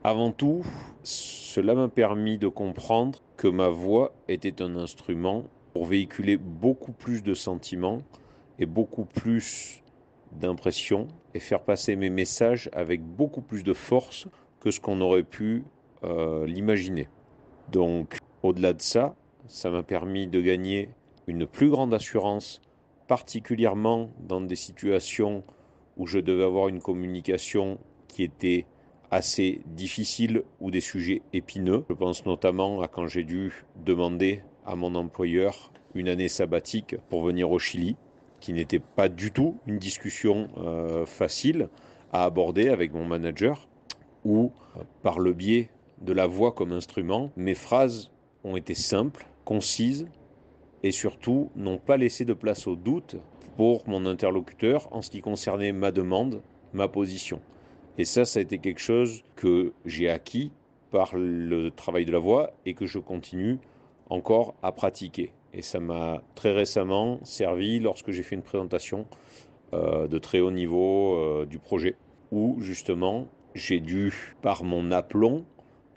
Avant tout, cela m'a permis de comprendre que ma voix était un instrument pour véhiculer beaucoup plus de sentiments et beaucoup plus d'impressions et faire passer mes messages avec beaucoup plus de force que ce qu'on aurait pu l'imaginer. Donc, au-delà de ça, ça m'a permis de gagner une plus grande assurance, particulièrement dans des situations où je devais avoir une communication qui était assez difficile ou des sujets épineux. Je pense notamment à quand j'ai dû demander à mon employeur une année sabbatique pour venir au Chili, qui n'était pas du tout une discussion facile à aborder avec mon manager, ou par le biais de la voix comme instrument, mes phrases ont été simples, concises et surtout n'ont pas laissé de place au doute pour mon interlocuteur en ce qui concernait ma demande, ma position. Et ça a été quelque chose que j'ai acquis par le travail de la voix et que je continue encore à pratiquer. Et ça m'a très récemment servi lorsque j'ai fait une présentation de très haut niveau du projet, où justement j'ai dû, par mon aplomb,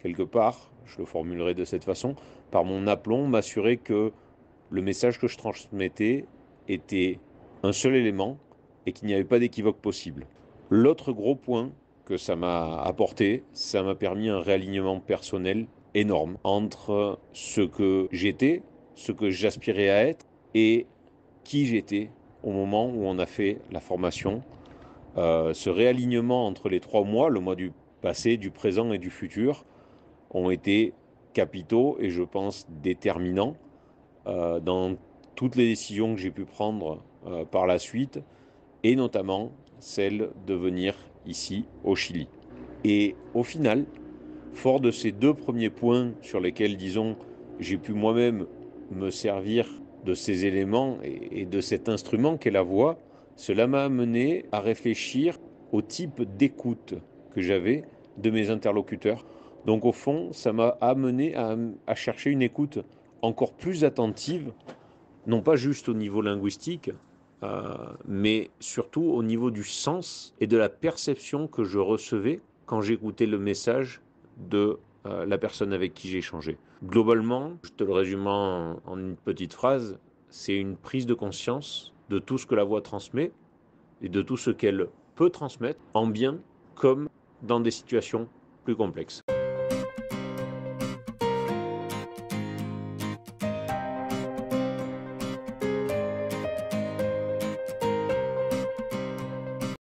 quelque part, je le formulerai de cette façon, par mon aplomb, m'assurer que le message que je transmettais était un seul élément et qu'il n'y avait pas d'équivoque possible. L'autre gros point que ça m'a apporté, ça m'a permis un réalignement personnel énorme entre ce que j'étais, ce que j'aspirais à être et qui j'étais au moment où on a fait la formation. Ce réalignement entre les 3 mois, le mois du passé, du présent et du futur, ont été capitaux et je pense déterminants dans toutes les décisions que j'ai pu prendre par la suite, et notamment celle de venir ici au Chili. Et au final, fort de ces deux premiers points sur lesquels, disons, j'ai pu moi-même me servir de ces éléments et de cet instrument qu'est la voix, cela m'a amené à réfléchir au type d'écoute que j'avais de mes interlocuteurs. Donc au fond, ça m'a amené à chercher une écoute encore plus attentive, non pas juste au niveau linguistique, mais surtout au niveau du sens et de la perception que je recevais quand j'écoutais le message de la personne avec qui j'ai échangé. Globalement, je te le résume en une petite phrase, c'est une prise de conscience de tout ce que la voix transmet et de tout ce qu'elle peut transmettre, en bien comme dans des situations plus complexes.